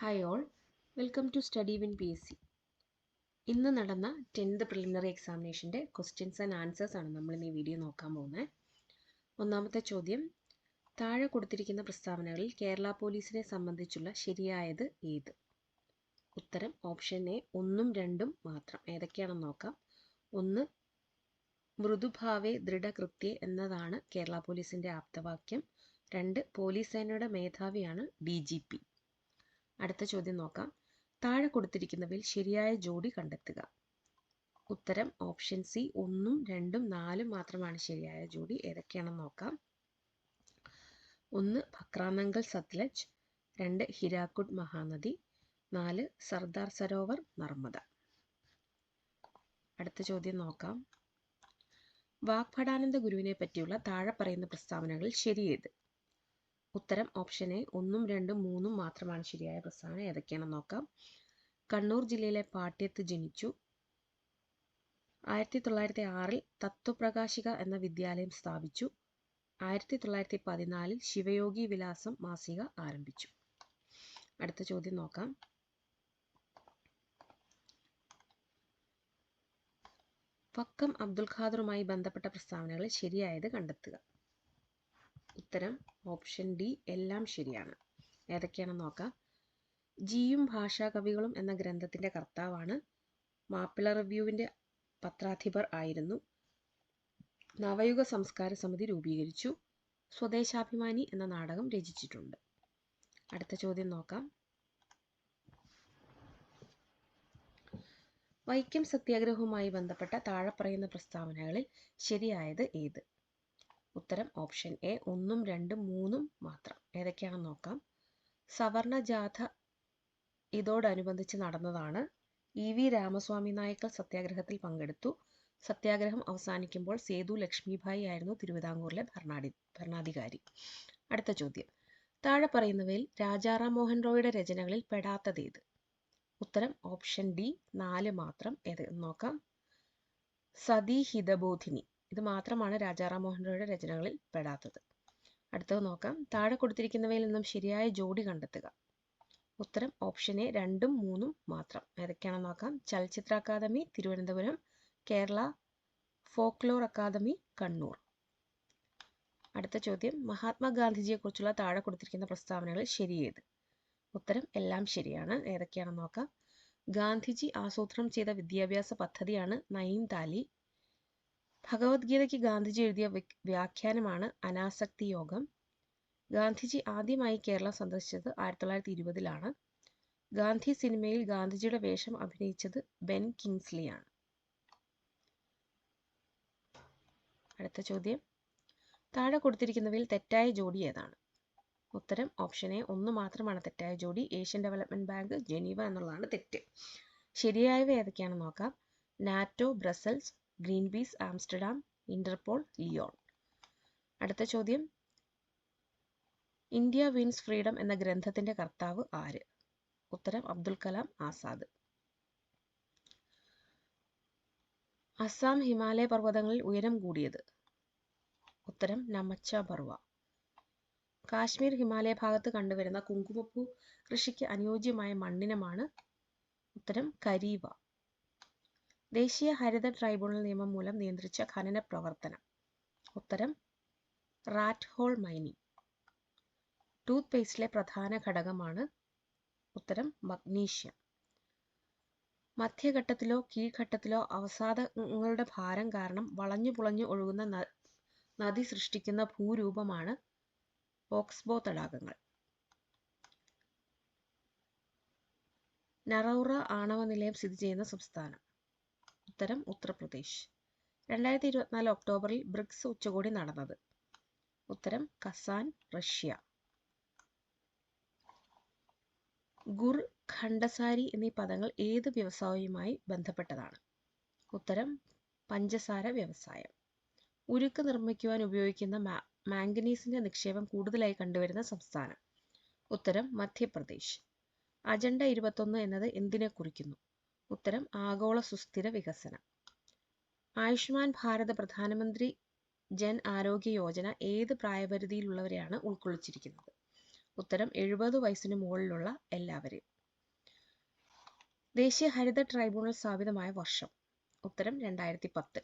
Hi all, welcome to study win PSC. ഇന്ന് നടന്ന 10th preliminary എക്സാമിനേഷൻ്റെ ക്വസ്റ്റ്യൻസ് ആൻഡ് ആൻസേഴ്സ് ആണ് നമ്മൾ ഇന്ന് ഈ വീഡിയോ നോക്കാൻ പോകുന്നത്. ഒന്നാമത്തെ ചോദ്യം, താഴെ കൊടുത്തിരിക്കുന്ന പ്രസ്താവനകളിൽ കേരള പോലീസിനെ സംബന്ധിച്ചുള്ള ശരിയായത് ഏത്? ഉത്തരം ഓപ്ഷൻ എ 1ഉം 2ഉം മാത്രം. ഏതൊക്കെയാണെന്ന് നോക്കാം. 1, മൃദുഭാവേ ദൃഢകൃത്യേ എന്നതാണ് കേരള പോലീസിൻ്റെ ആപ്തവാക്യം. 2, പോലീസ് സേനയുടെ മേധാവിയാണ് DGP. അടുത്ത ചോദ്യം നോക്കാം. താഴെ കൊടുത്തിരിക്കുന്നവയിൽ ശരിയായ ജോഡി കണ്ടെത്തുക. ഉത്തരം ഓപ്ഷൻ സി 1ഉം 2ഉം 4ഉം മാത്രമാണ് ശരിയായ ജോഡി. ഏതൊക്കെയാണെന്ന് നോക്കാം. 1, ഭക്രാനങ്കൽ സത്ലജ്. 2, ഹിരാക്കുഡ് മഹാനദി. 4, സർദാർ സരോവർ നർമ്മദ. അടുത്ത ചോദ്യം നോക്കാം. വാഗ്ഭടാനന്ദ ഗുരുവിനെ പറ്റിയുള്ള താഴെ പറയുന്ന പ്രസ്താവനകളിൽ ശരിയേത്? ഉത്തരം ഓപ്ഷൻ എ 1ഉം 2ഉം 3ഉം മാത്രമാണ് ശരിയായ പ്രസ്താവന. ഏതൊക്കെയാണെന്ന് നോക്കാം. കണ്ണൂർ ജില്ലയിലെ പാട്യത്ത് ജനിച്ചു. 1906 തത്വപ്രകാശിക എന്ന വിദ്യാലയം സ്ഥാപിച്ചു. 1914 ശിവയോഗി വിലാസം മാസിക ആരംഭിച്ചു. അടുത്ത ചോദ്യം നോക്കാം. വക്കം അബ്ദുൽ ഖാദറുമായി ബന്ധപ്പെട്ട പ്രസ്താവനകളിൽ ശരിയായത് കണ്ടെത്തുക. ഉത്തരം ഓപ്ഷൻ ഡി എല്ലാം ശരിയാണ്. ഏതൊക്കെയാണെന്ന് നോക്കാം. ജിയും ഭാഷാകവികളും എന്ന ഗ്രന്ഥത്തിൻ്റെ കർത്താവാണ്. മാപ്പിള റിവ്യൂവിൻ്റെ പത്രാധിപർ ആയിരുന്നു. നവയുഗ സംസ്കാര സമിതി രൂപീകരിച്ചു. സ്വദേശാഭിമാനി എന്ന നാടകം രചിച്ചിട്ടുണ്ട്. അടുത്ത ചോദ്യം നോക്കാം. വൈക്കം സത്യാഗ്രഹവുമായി ബന്ധപ്പെട്ട താഴെ പറയുന്ന പ്രസ്താവനകളിൽ ശരിയായത് ഏത്? ഉത്തരം ഓപ്ഷൻ എ 1ഉം 2ഉം 3ഉം മാത്രം. ഏതൊക്കെയാണെന്ന് നോക്കാം. സവർണ ജാഥ ഇതോടനുബന്ധിച്ച് നടന്നതാണ്. EV രാമസ്വാമി നായ്ക്കർ സത്യാഗ്രഹത്തിൽ പങ്കെടുത്തു. സത്യാഗ്രഹം അവസാനിക്കുമ്പോൾ സേതു ലക്ഷ്മിഭായി ആയിരുന്നു തിരുവിതാംകൂറിലെ ഭരണാധികാരി. അടുത്ത ചോദ്യം, താഴെ പറയുന്നവയിൽ രാജാറാം മോഹൻ റോയുടെ രചനകളിൽ പെടാത്തതേത്? ഉത്തരം ഓപ്ഷൻ ഡി 4 മാത്രം. ഏത് നോക്കാം. സതി ഹിതബോധിനി ഇത് മാത്രമാണ് രാജാറാം മോഹൻ റോയുടെ രചനകളിൽ പെടാത്തത്. അടുത്തത് നോക്കാം. താഴെ കൊടുത്തിരിക്കുന്നവയിൽ നിന്നും ശരിയായ ജോഡി കണ്ടെത്തുക. ഉത്തരം ഓപ്ഷൻ എ 2ഉം 3ഉം മാത്രം. ഏതൊക്കെയാണെന്ന് നോക്കാം. ചലച്ചിത്ര academy Thiruvananthapuram, Kerala folklore academy Kannur. അടുത്ത ചോദ്യം, മഹാത്മാഗാന്ധിജിയെക്കുറിച്ചുള്ള താഴെ കൊടുത്തിരിക്കുന്ന പ്രസ്താവനകളിൽ ശരിയേത്? ഉത്തരം എല്ലാം ശരിയാണ്. ഏതൊക്കെയാണെന്ന് നോക്കാം. ഗാന്ധിജി ആസൂത്രണം ചെയ്ത വിദ്യാഭ്യാസ പദ്ധതിയാണ് നയീം താലി. ഭഗവത്ഗീതയ്ക്ക് ഗാന്ധിജി എഴുതിയ വ്യാഖ്യാനമാണ് അനാസക്തി യോഗം. ഗാന്ധിജി ആദ്യമായി കേരളം സന്ദർശിച്ചത് 1920-ലാണ്. ഗാന്ധി സിനിമയിൽ ഗാന്ധിജിയുടെ വേഷം അഭിനയിച്ചത് ബെൻ കിങ്സ്ലിയാണ്. അടുത്ത ചോദ്യം, താഴെ കൊടുത്തിരിക്കുന്നവയിൽ തെറ്റായ ജോഡി ഏതാണ്? ഉത്തരം ഓപ്ഷൻ എ 1 മാത്രമാണ് തെറ്റായ ജോഡി. ഏഷ്യൻ ഡെവലപ്മെന്റ് ബാങ്ക്, ജനീവ എന്നുള്ളതാണ് തെറ്റ്. ശരിയായവ ഏതൊക്കെയാണെന്ന് നോക്കാം. NATO, Brussels, Greenpeace, Amsterdam, Interpol, Lyon. അടുത്ത ചോദ്യം, ഇന്ത്യ വിൻസ് ഫ്രീഡം എന്ന ഗ്രന്ഥത്തിന്റെ കർത്താവ് ആര്? ഉത്തരം അബ്ദുൽ കലാം ആസാദ്. അസാം ഹിമാലയ പർവ്വതങ്ങളിൽ ഉയരം കൂടിയത്? ഉത്തരം നമച്ച ബർവ. കാശ്മീർ ഹിമാലയ ഭാഗത്ത് കണ്ടുവരുന്ന കുങ്കുമപ്പൂ കൃഷിക്ക് അനുയോജ്യമായ മണ്ണിനമാണ്? ഉത്തരം കരീവ. ദേശീയ ഹരിത ട്രൈബ്യൂണൽ നിയമം മൂലം നിയന്ത്രിച്ച ഖനന പ്രവർത്തനം? ഉത്തരം റാറ്റ് ഹോൾ മൈനിങ്. ടൂത്ത് പേസ്റ്റിലെ പ്രധാന ഘടകമാണ്? ഉത്തരം മഗ്നീഷ്യം. മധ്യഘട്ടത്തിലോ കീഴ്ഘട്ടത്തിലോ അവസാദങ്ങളുടെ ഭാരം കാരണം വളഞ്ഞു പുളഞ്ഞു ഒഴുകുന്ന നദി സൃഷ്ടിക്കുന്ന ഭൂരൂപമാണ് ഓക്സ്ബോ തടാകങ്ങൾ. നറൗറ ആണവ നിലയം സ്ഥിതി ചെയ്യുന്ന സംസ്ഥാനം? ഉത്തരം ഉത്തർപ്രദേശ്. 2024 ഒക്ടോബറിൽ ബ്രിക്സ് ഉച്ചകോടി നടന്നത്? ഉത്തരം കസാൻ, റഷ്യ. ഗുർ, ഖണ്ഡസാരി എന്നീ പദങ്ങൾ ഏത് വ്യവസായവുമായി ബന്ധപ്പെട്ടതാണ്? ഉത്തരം പഞ്ചസാര വ്യവസായം. ഉരുക്ക് നിർമ്മിക്കുവാൻ ഉപയോഗിക്കുന്ന മാംഗനീസിന്റെ നിക്ഷേപം കൂടുതലായി കണ്ടുവരുന്ന സംസ്ഥാനം? ഉത്തരം മധ്യപ്രദേശ്. അജണ്ട 21 എന്നത് എന്തിനെ കുറിക്കുന്നു? ഉത്തരം ആഗോള സുസ്ഥിര വികസനം. ആയുഷ്മാൻ ഭാരത് പ്രധാനമന്ത്രി ജൻ ആരോഗ്യ യോജന ഏത് പ്രായപരിധിയിലുള്ളവരെയാണ് ഉൾക്കൊള്ളിച്ചിരിക്കുന്നത്? ഉത്തരം 70 വയസ്സിന് മുകളിലുള്ള എല്ലാവരെയും. ദേശീയ ഹരിത ട്രൈബ്യൂണൽ സ്ഥാപിതമായ വർഷം. ഉത്തരം 2010.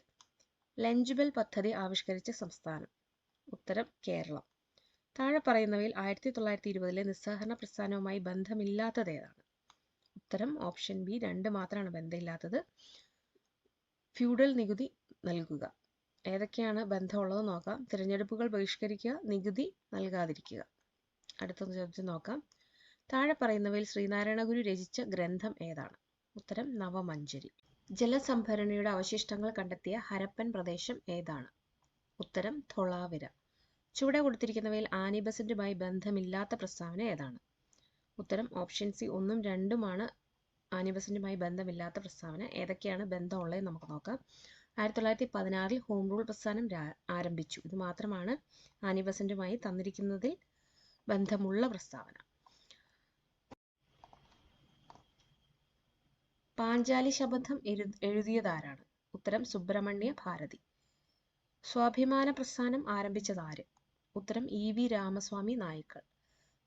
ലഞ്ച് ബെൽ പദ്ധതി ആവിഷ്കരിച്ച സംസ്ഥാനം. ഉത്തരം കേരളം. താഴെ പറയുന്നവയിൽ 1920 നിസ്സഹകരണ പ്രസ്ഥാനവുമായി ബന്ധമില്ലാത്തത് ഏതാണ്? ഉത്തരം ഓപ്ഷൻ ബി, 2 മാത്രമാണ് ബന്ധമില്ലാത്തത്. ഫ്യൂഡൽ നികുതി നൽകുക. ഏതൊക്കെയാണ് ബന്ധമുള്ളത് നോക്കാം. തിരഞ്ഞെടുപ്പുകൾ ബഹിഷ്കരിക്കുക, നികുതി നൽകാതിരിക്കുക. അടുത്ത ചോദ്യം നോക്കാം. താഴെ പറയുന്നവയിൽ ശ്രീനാരായണ ഗുരു രചിച്ച ഗ്രന്ഥം ഏതാണ്? ഉത്തരം നവമഞ്ജരി. ജലസംഭരണിയുടെ അവശിഷ്ടങ്ങൾ കണ്ടെത്തിയ ഹരപ്പൻ പ്രദേശം ഏതാണ്? ഉത്തരം ധൊളാവിര. ചുവടെ കൊടുത്തിരിക്കുന്നവയിൽ ആനി ബസന്റുമായി ബന്ധമില്ലാത്ത പ്രസ്താവന ഏതാണ്? ഉത്തരം ഓപ്ഷൻ സി, 1ഉം 2ഉമാണ് ആനി ബസന്റുമായി ബന്ധമില്ലാത്ത പ്രസ്താവന. ഏതൊക്കെയാണ് ബന്ധമുള്ളത് നമുക്ക് നോക്കാം. 1916 ഹോം റൂൾ പ്രസ്ഥാനം ആരംഭിച്ചു. ഇത് മാത്രമാണ് ആനി ബസന്റുമായി തന്നിരിക്കുന്നതിൽ ബന്ധമുള്ള പ്രസ്താവന. പാഞ്ചാലി ശപഥം എഴുതിയതാരാണ്? ഉത്തരം സുബ്രഹ്മണ്യ ഭാരതി. സ്വാഭിമാന പ്രസ്ഥാനം ആരംഭിച്ചതാര്? ഉത്തരം EV രാമസ്വാമി നായ്ക്കർ.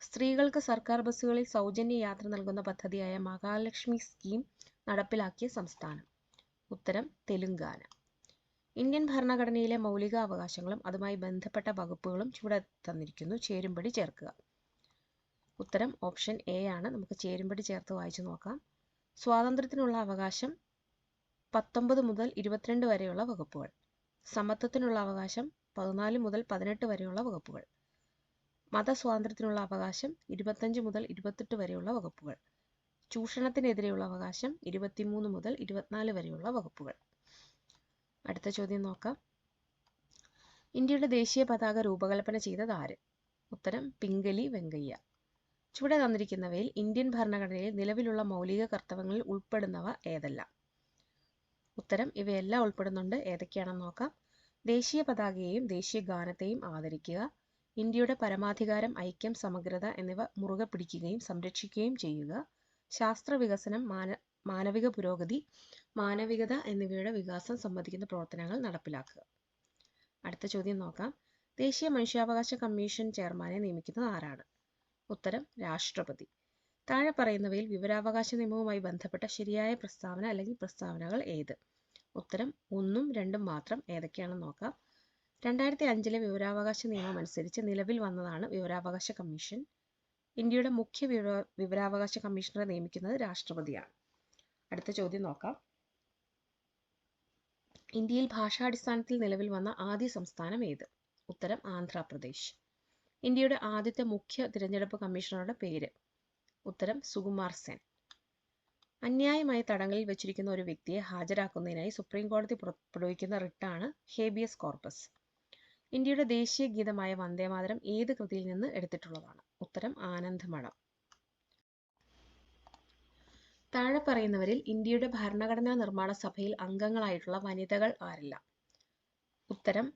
സ്ത്രീകൾക്ക് സർക്കാർ ബസ്സുകളിൽ സൗജന്യ യാത്ര നൽകുന്ന പദ്ധതിയായ മഹാലക്ഷ്മി സ്കീം നടപ്പിലാക്കിയ സംസ്ഥാനം. ഉത്തരം തെലുങ്കാന. ഇന്ത്യൻ ഭരണഘടനയിലെ മൗലിക അവകാശങ്ങളും അതുമായി ബന്ധപ്പെട്ട വകുപ്പുകളും ചുവടെ തന്നിരിക്കുന്നു. ചേരുംപടി ചേർക്കുക. ഉത്തരം ഓപ്ഷൻ എ ആണ്. നമുക്ക് ചേരുംപടി ചേർത്ത് വായിച്ചു നോക്കാം. സ്വാതന്ത്ര്യത്തിനുള്ള അവകാശം 19 മുതൽ 22 വരെയുള്ള വകുപ്പുകൾ. സമത്വത്തിനുള്ള അവകാശം 14 മുതൽ 18 വരെയുള്ള വകുപ്പുകൾ. മതസ്വാതന്ത്ര്യത്തിനുള്ള അവകാശം 25 മുതൽ 28 വരെയുള്ള വകുപ്പുകൾ. ചൂഷണത്തിനെതിരെയുള്ള അവകാശം 23 മുതൽ 24 വരെയുള്ള വകുപ്പുകൾ. അടുത്ത ചോദ്യം നോക്കാം. ഇന്ത്യയുടെ ദേശീയ പതാക രൂപകൽപ്പന ചെയ്തത് ആര്? ഉത്തരം പിംഗലി വെങ്കയ്യ. ചുവടെ തന്നിരിക്കുന്നവയിൽ ഇന്ത്യൻ ഭരണഘടനയിൽ നിലവിലുള്ള മൗലിക കർത്തവ്യങ്ങളിൽ ഉൾപ്പെടുന്നവ ഏതെല്ലാം? ഉത്തരം ഇവയെല്ലാം ഉൾപ്പെടുന്നുണ്ട്. ഏതൊക്കെയാണെന്ന് നോക്കാം. ദേശീയ പതാകയെയും ദേശീയ ഗാനത്തെയും ആദരിക്കുക, ഇന്ത്യയുടെ പരമാധികാരം, ഐക്യം, സമഗ്രത എന്നിവ മുറുകെ പിടിക്കുകയും സംരക്ഷിക്കുകയും ചെയ്യുക, ശാസ്ത്ര വികസനം, മാനവിക പുരോഗതി, മാനവികത എന്നിവയുടെ വികാസം സംബന്ധിക്കുന്ന പ്രവർത്തനങ്ങൾ നടപ്പിലാക്കുക. അടുത്ത ചോദ്യം നോക്കാം. ദേശീയ മനുഷ്യാവകാശ കമ്മീഷൻ ചെയർമാനെ നിയമിക്കുന്നത് ആരാണ്? ഉത്തരം രാഷ്ട്രപതി. താഴെ പറയുന്നവയിൽ വിവരാവകാശ നിയമവുമായി ബന്ധപ്പെട്ട ശരിയായ പ്രസ്താവന അല്ലെങ്കിൽ പ്രസ്താവനകൾ ഏത്? ഉത്തരം 1ഉം 2ഉം മാത്രം. ഏതൊക്കെയാണെന്ന് നോക്കാം. 2005 വിവരാവകാശ നിയമം അനുസരിച്ച് നിലവിൽ വന്നതാണ് വിവരാവകാശ കമ്മീഷൻ. ഇന്ത്യയുടെ മുഖ്യ വിവരാവകാശ കമ്മീഷണറെ നിയമിക്കുന്നത് രാഷ്ട്രപതിയാണ്. അടുത്ത ചോദ്യം നോക്കാം. ഇന്ത്യയിൽ ഭാഷാടിസ്ഥാനത്തിൽ നിലവിൽ വന്ന ആദ്യ സംസ്ഥാനം ഏത്? ഉത്തരം ആന്ധ്രാപ്രദേശ്. ഇന്ത്യയുടെ ആദ്യത്തെ മുഖ്യ തിരഞ്ഞെടുപ്പ് കമ്മീഷണറുടെ പേര്? ഉത്തരം സുകുമാർ സെൻ. അന്യായമായി തടങ്കലിൽ വെച്ചിരിക്കുന്ന ഒരു വ്യക്തിയെ ഹാജരാക്കുന്നതിനായി സുപ്രീം കോടതി പുറപ്പെടുവിക്കുന്ന റിട്ടാണ് ഹേബിയസ് കോർപ്പസ്. ഇന്ത്യയുടെ ദേശീയ ഗീതമായ വന്ദേമാതരം ഏത് കൃതിയിൽ നിന്ന് എടുത്തിട്ടുള്ളതാണ്? ഉത്തരം ആനന്ദമഠം. താഴെ പറയുന്നവരിൽ ഇന്ത്യയുടെ ഭരണഘടനാ നിർമ്മാണ സഭയിൽ അംഗങ്ങളായിട്ടുള്ള വനിതകൾ ആരെല്ലാം? ഉത്തരം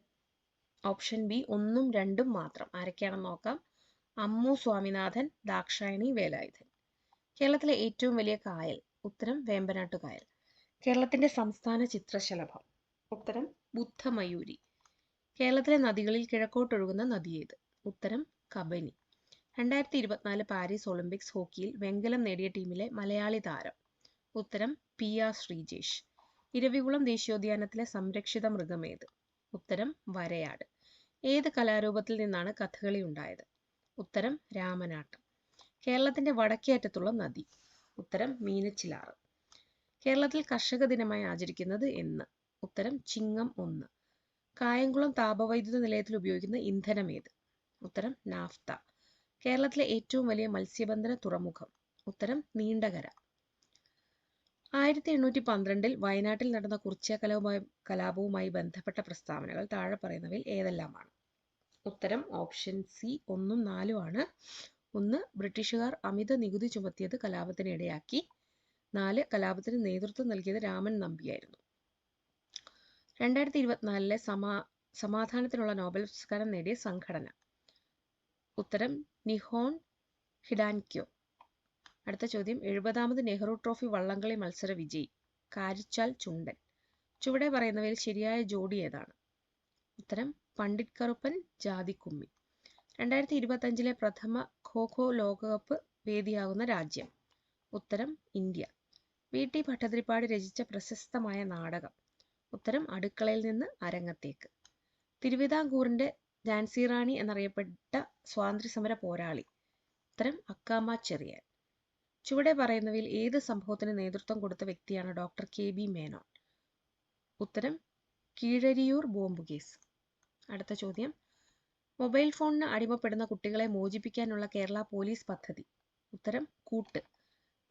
ഓപ്ഷൻ ബി, 1ഉം 2ഉം മാത്രം. ആരൊക്കെയാണെന്ന് നോക്കാം. അമ്മു സ്വാമിനാഥൻ, ദാക്ഷായണി വേലായുധൻ. കേരളത്തിലെ ഏറ്റവും വലിയ കായൽ? ഉത്തരം വേമ്പനാട്ട് കായൽ. കേരളത്തിന്റെ സംസ്ഥാന ചിത്രശലഭം? ഉത്തരം ബുദ്ധമയൂരി. കേരളത്തിലെ നദികളിൽ കിഴക്കോട്ടൊഴുകുന്ന നദി ഏത്? ഉത്തരം കബനി. 2024 പാരീസ് ഒളിമ്പിക്സ് ഹോക്കിയിൽ വെങ്കലം നേടിയ ടീമിലെ മലയാളി താരം? ഉത്തരം PR ശ്രീജേഷ്. ഇരവികുളം ദേശീയോദ്യാനത്തിലെ സംരക്ഷിത മൃഗം ഏത്? ഉത്തരം വരയാട്. ഏത് കലാരൂപത്തിൽ നിന്നാണ് കഥകളി ഉണ്ടായത്? ഉത്തരം രാമനാട്ടം. കേരളത്തിന്റെ വടക്കേ അറ്റത്തുള്ള നദി? ഉത്തരം മീനച്ചിലാറ്. കേരളത്തിൽ കർഷക ദിനമായി ആചരിക്കുന്നത് എന്ന്? ഉത്തരം ചിങ്ങം 1. കായംകുളം താപവൈദ്യുത നിലയത്തിൽ ഉപയോഗിക്കുന്ന ഇന്ധനം ഏത്? ഉത്തരം നാഫ്ത. കേരളത്തിലെ ഏറ്റവും വലിയ മത്സ്യബന്ധന തുറമുഖം? ഉത്തരം നീണ്ടകര. 1812 വയനാട്ടിൽ നടന്ന കുറിച്യ കലാപവുമായി ബന്ധപ്പെട്ട പ്രസ്താവനകൾ താഴെ പറയുന്നവയിൽ ഏതെല്ലാമാണ്? ഉത്തരം ഓപ്ഷൻ സി, 1ഉം 4ഉം ആണ്. 1, ബ്രിട്ടീഷുകാർ അമിത നികുതി ചുമത്തിയത് കലാപത്തിന് ഇടയാക്കി. 4, കലാപത്തിന് നേതൃത്വം നൽകിയത് രാമൻ നമ്പിയായിരുന്നു. 2024 സമാധാനത്തിനുള്ള നോബൽ പുരസ്കാരം നേടിയ സംഘടന? ഉത്തരം നിഹോൺ ഹിഡാൻക്യോ. അടുത്ത ചോദ്യം. 70ാമത് നെഹ്റു ട്രോഫി വള്ളംകളി മത്സര വിജയി? കാരിച്ചാൽ ചുണ്ടൻ. ചുവടെ പറയുന്നവയിൽ ശരിയായ ജോഡി ഏതാണ്? ഉത്തരം പണ്ഡിറ്റ് കറുപ്പൻ ജാതിക്കുമ്മി. 2025 പ്രഥമ ഖോ ഖോ ലോകകപ്പ് വേദിയാകുന്ന രാജ്യം? ഉത്തരം ഇന്ത്യ. VT ഭട്ടതിരിപ്പാട് രചിച്ച പ്രശസ്തമായ നാടകം? ഉത്തരം അടുക്കളയിൽ നിന്ന് അരങ്ങത്തേക്ക്. തിരുവിതാംകൂറിന്റെ ഝാൻസി റാണി എന്നറിയപ്പെട്ട സ്വാതന്ത്ര്യസമര പോരാളി? ഉത്തരം അക്കാമ ചെറിയാൻ. ചുവടെ പറയുന്നവയിൽ ഏത് സംഭവത്തിന് നേതൃത്വം കൊടുത്ത വ്യക്തിയാണ് ഡോക്ടർ KB മേനോൻ? ഉത്തരം കീഴരിയൂർ ബോംബ് കേസ്. അടുത്ത ചോദ്യം, മൊബൈൽ ഫോണിന് അടിമപ്പെടുന്ന കുട്ടികളെ മോചിപ്പിക്കാനുള്ള കേരള പോലീസ് പദ്ധതി? ഉത്തരം കൂട്ട്.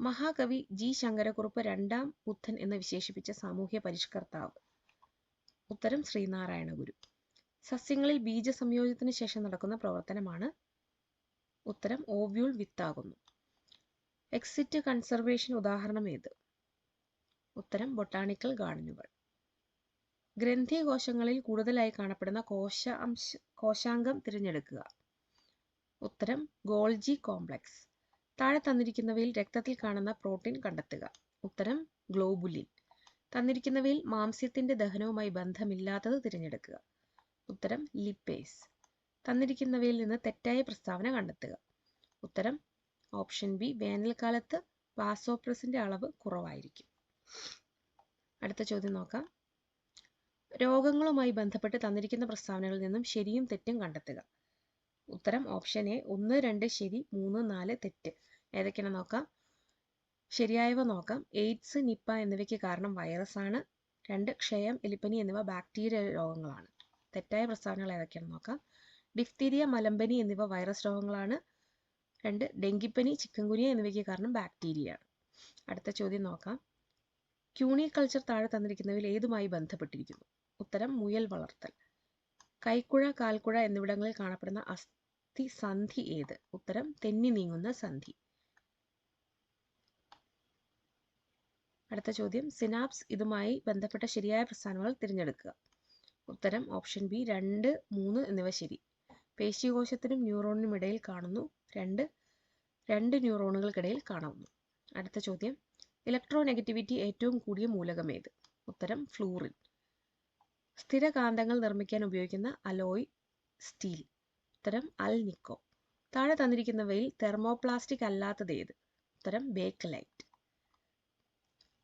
മഹാകവി G. ശങ്കരക്കുറുപ്പ് രണ്ടാം ബുദ്ധൻ എന്ന് വിശേഷിപ്പിച്ച സാമൂഹ്യ പരിഷ്കർത്താവ്? ഉത്തരം ശ്രീനാരായണ ഗുരു. സസ്യങ്ങളിൽ ബീജസംയോജനത്തിന് ശേഷം നടക്കുന്ന പ്രവർത്തനമാണ്? ഉത്തരം ഓവ്യൂൾ വിത്താകുന്നു. എക്സിറ്റ് കൺസർവേഷൻ ഉദാഹരണം ഏത്? ഉത്തരം ബൊട്ടാണിക്കൽ ഗാർഡനുകൾ. ഗ്രന്ഥികോശങ്ങളിൽ കൂടുതലായി കാണപ്പെടുന്ന കോശാംഗം തിരഞ്ഞെടുക്കുക. ഉത്തരം ഗോൾജി കോംപ്ലക്സ്. താഴെ തന്നിരിക്കുന്നവയിൽ രക്തത്തിൽ കാണുന്ന പ്രോട്ടീൻ കണ്ടെത്തുക. ഉത്തരം ഗ്ലോബുലിൻ. തന്നിരിക്കുന്നവയിൽ മാംസ്യത്തിന്റെ ദഹനവുമായി ബന്ധമില്ലാത്തത് തിരഞ്ഞെടുക്കുക. ഉത്തരം ലിപ്പേസ്. തന്നിരിക്കുന്നവയിൽ നിന്ന് തെറ്റായ പ്രസ്താവന കണ്ടെത്തുക. ഉത്തരം ഓപ്ഷൻ ബി, വേനൽക്കാലത്ത് വാസോപ്രസിന്റെ അളവ് കുറവായിരിക്കും. അടുത്ത ചോദ്യം നോക്കാം. രോഗങ്ങളുമായി ബന്ധപ്പെട്ട് തന്നിരിക്കുന്ന പ്രസ്താവനകളിൽ നിന്നും ശരിയും തെറ്റും കണ്ടെത്തുക. ഉത്തരം ഓപ്ഷൻ എ 1, 2 ശരി, 3, 4 തെറ്റ്. ഏതൊക്കെയാണ് നോക്കാം. ശരിയായവ നോക്കാം. എയ്ഡ്സ്, നിപ്പ എന്നിവയ്ക്ക് കാരണം വൈറസ് ആണ്. 2, ക്ഷയം, എലിപ്പനി എന്നിവ ബാക്ടീരിയ രോഗങ്ങളാണ്. തെറ്റായ പ്രസ്താവനകൾ ഏതൊക്കെയാണ് നോക്കാം. ഡിഫ്തീരിയ, മലമ്പനി എന്നിവ വൈറസ് രോഗങ്ങളാണ്. 2, ഡെങ്കിപ്പനി, ചിക്കൻഗുനിയ എന്നിവയ്ക്ക് കാരണം ബാക്ടീരിയയാണ്. അടുത്ത ചോദ്യം നോക്കാം. ക്യൂണിക്കൾച്ചർ താഴെ തന്നിരിക്കുന്നവയിൽ ഏതുമായി ബന്ധപ്പെട്ടിരിക്കുന്നു? ഉത്തരം മുയൽ വളർത്തൽ. കൈക്കുഴ, കാൽക്കുഴ എന്നിവിടങ്ങളിൽ കാണപ്പെടുന്ന അസ്ഥി സന്ധി ഏത്? ഉത്തരം തെന്നി നീങ്ങുന്ന സന്ധി. അടുത്ത ചോദ്യം, സിനാപ്സ് ഇതുമായി ബന്ധപ്പെട്ട ശരിയായ പ്രസ്താവനകൾ തിരഞ്ഞെടുക്കുക. ഉത്തരം ഓപ്ഷൻ ബി 2, 3 എന്നിവ ശരി. പേശികോശത്തിനും ന്യൂറോണിനും ഇടയിൽ കാണുന്നു. 2 ന്യൂറോണുകൾക്കിടയിൽ കാണുന്നു. അടുത്ത ചോദ്യം, ഇലക്ട്രോനെഗറ്റിവിറ്റി ഏറ്റവും കൂടിയ മൂലകം ഏത്? ഉത്തരം ഫ്ലൂറിൻ. സ്ഥിരകാന്തങ്ങൾ നിർമ്മിക്കാൻ ഉപയോഗിക്കുന്ന അലോയ് സ്റ്റീൽ? ഉത്തരം അൽനിക്കോ. താഴെ തന്നിരിക്കുന്നവയിൽ തെർമോപ്ലാസ്റ്റിക് അല്ലാത്തത് ഏത്? ഉത്തരം ബേക്കലൈറ്റ്.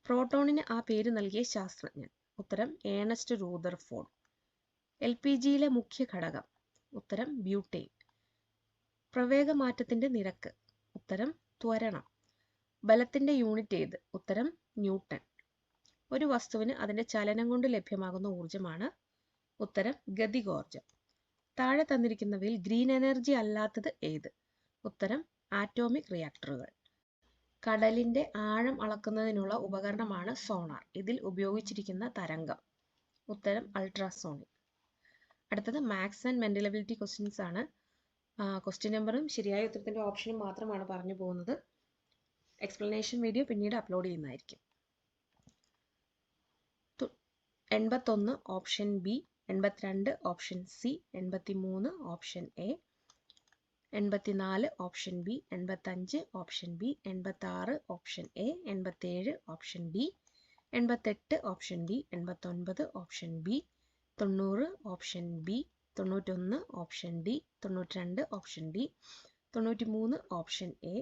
പ്രോട്ടോണിന് ആ പേര് നൽകിയ ശാസ്ത്രജ്ഞൻ? ഉത്തരം ഏണസ്റ്റ് റൂദർഫോർഡ്. LPGയിലെ മുഖ്യ ഘടകം? ഉത്തരം ബ്യൂട്ടേൻ. പ്രവേഗമാറ്റത്തിന്റെ നിരക്ക്? ഉത്തരം ത്വരണം. ബലത്തിന്റെ യൂണിറ്റ് ഏത്? ഉത്തരം ന്യൂട്ടൺ. ഒരു വസ്തുവിന് അതിന്റെ ചലനം കൊണ്ട് ലഭ്യമാകുന്ന ഊർജമാണ്? ഉത്തരം ഗതികോർജം. താഴെ തന്നിരിക്കുന്നവയിൽ ഗ്രീൻ എനർജി അല്ലാത്തത് ഏത്? ഉത്തരം ആറ്റോമിക് റിയാക്ടറുകൾ. കടലിന്റെ ആഴം അളക്കുന്നതിനുള്ള ഉപകരണമാണ് സോണാർ. ഇതിൽ ഉപയോഗിച്ചിരിക്കുന്ന തരംഗം? ഉത്തരം അൾട്രാസോണിക്. അടുത്തത് maths and mental ability questions ആണ്. ക്വസ്റ്റ്യൻ നമ്പറും ശരിയായ ഉത്തരത്തിന്റെ ഓപ്ഷനും മാത്രമാണ് പറഞ്ഞു പോകുന്നത്. എക്സ്പ്ലനേഷൻ വീഡിയോ പിന്നീട് അപ്ലോഡ് ചെയ്യുന്നതായിരിക്കും. 81 option B, 82 option C, 83 option A, 84 option B, 85 option B, 86 option A, 87 option B, 88 option D, 89 option B, 90 option B, 91 option D, 92 option D, 93 option A,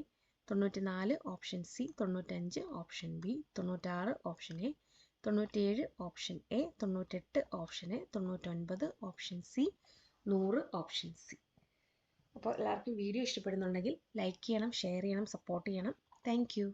94 option C, 95 option B, 96 option A, 97 option A, 98 option A, 99 option C, 100 option C. അപ്പോൾ എല്ലാവർക്കും video ഇഷ്ടപ്പെടുന്നുണ്ടെങ്കിൽ like ചെയ്യണം, share ചെയ്യണം, support ചെയ്യണം. Thank you.